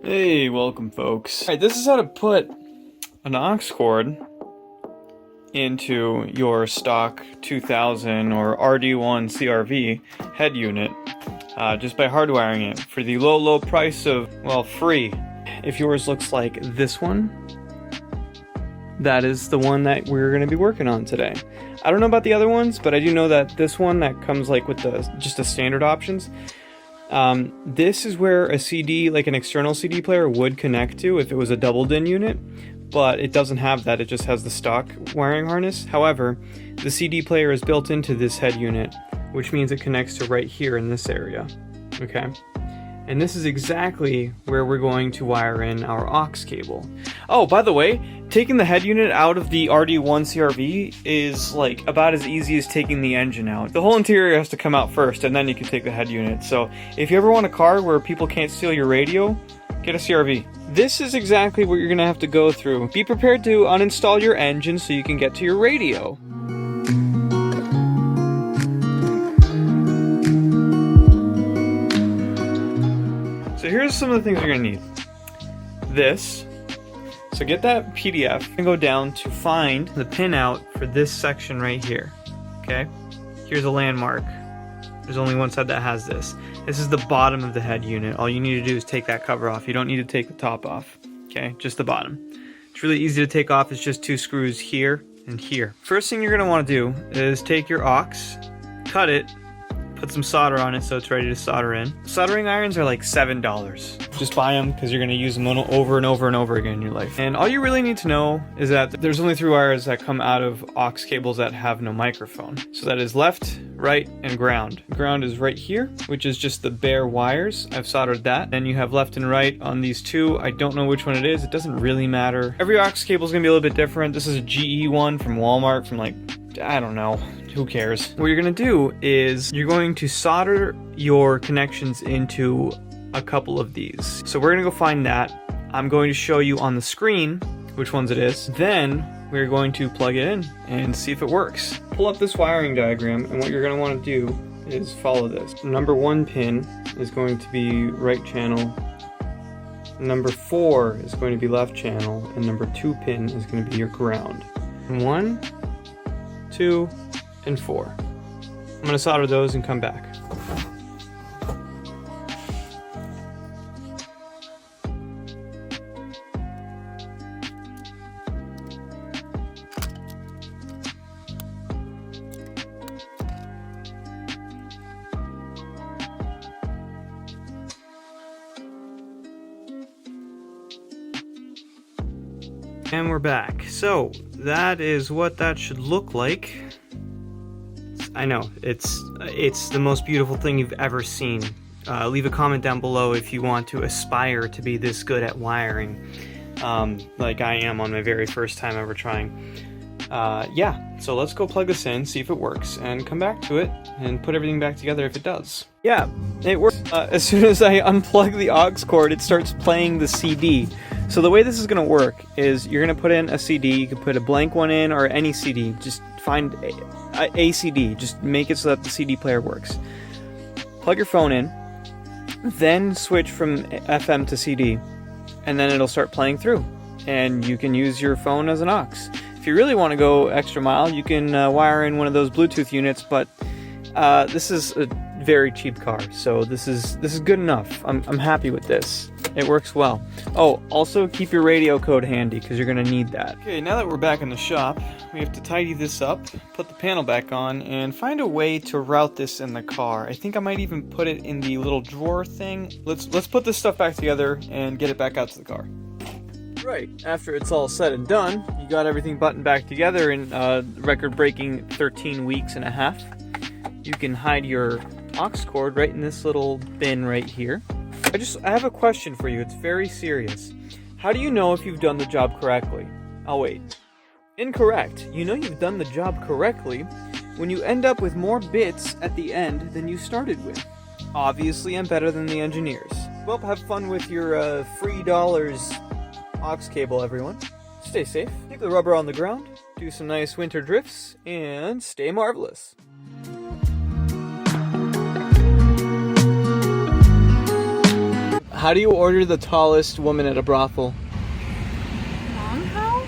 Hey, welcome folks. Alright, this is how to put an aux cord into your stock 2000 or RD1 CRV head unit just by hardwiring it for the low price of, well, free. If yours looks like this one, that is the one that we're going to be working on today. I don't know about the other ones, but I do know that this one that comes like with just the standard options, this is where a CD, like an external CD player, would connect to if it was a double DIN unit, but it doesn't have that. It just has the stock wiring harness. However, the CD player is built into this head unit, which means it connects to right here in this area. Okay, and this is exactly where we're going to wire in our aux cable. Oh, by the way, taking the head unit out of the RD1 CRV is like about as easy as taking the engine out. The whole interior has to come out first, and then you can take the head unit. So if you ever want a car where people can't steal your radio, get a CRV. This is exactly what you're gonna have to go through. Be prepared to uninstall your engine so you can get to your radio. So here's some of the things you're gonna need. This. So get that PDF and go down to find the pinout for this section right here. Okay? Here's a landmark. There's only one side that has this. This is the bottom of the head unit. All you need to do is take that cover off. You don't need to take the top off. Okay? Just the bottom. It's really easy to take off. It's just two screws here and here. First thing you're going to want to do is take your aux, cut it, put some solder on it so it's ready to solder in. Soldering irons are like $7. Just buy them because you're going to use them over and over and over again in your life. And all you really need to know is that there's only 3 wires that come out of aux cables that have no microphone. So that is left, right, and ground. Ground is right here, which is just the bare wires. I've soldered that. Then you have left and right on these 2. I don't know which one it is. It doesn't really matter. Every aux cable is going to be a little bit different. This is a GE one from Walmart from like, I don't know. Who cares? What you're going to do is you're going to solder your connections into a couple of these. So we're going to go find that. I'm going to show you on the screen which ones it is. Then we're going to plug it in and see if it works. Pull up this wiring diagram, and what you're going to want to do is follow this. Number 1 pin is going to be right channel. Number 4 is going to be left channel, and number 2 pin is going to be your ground. 1, 2, and 4. I'm going to solder those and come back. And we're back. So that is what that should look like. I know, it's the most beautiful thing you've ever seen. Leave a comment down below if you want to aspire to be this good at wiring, like I am on my very first time ever trying. Yeah, so let's go plug this in, see if it works, and come back to it, and put everything back together if it does. Yeah, it works. As soon as I unplug the aux cord, it starts playing the CD. So the way this is going to work is you're going to put in a CD. You can put a blank one in or any CD. Just find a CD. Just make it so that the CD player works. Plug your phone in, then switch from FM to CD, and then it'll start playing through. And you can use your phone as an aux. If you really want to go extra mile, you can wire in one of those Bluetooth units, but this is a very cheap car, so this is good enough. I'm happy with this. It works well. Oh, also keep your radio code handy because you're gonna need that. Okay, now that we're back in the shop, we have to tidy this up, put the panel back on, and find a way to route this in the car. I think I might even put it in the little drawer thing. Let's put this stuff back together and get it back out to the car. Right, after it's all said and done, you got everything buttoned back together in record-breaking 13 weeks and a half. You can hide your aux cord right in this little bin right here. I have a question for you. It's very serious. How do you know if you've done the job correctly? Oh wait. Incorrect. You know you've done the job correctly when you end up with more bits at the end than you started with. Obviously, I'm better than the engineers. Well, have fun with your free dollars aux cable, everyone. Stay safe, keep the rubber on the ground, do some nice winter drifts, and stay marvelous. How do you order the tallest woman at a brothel? Long how?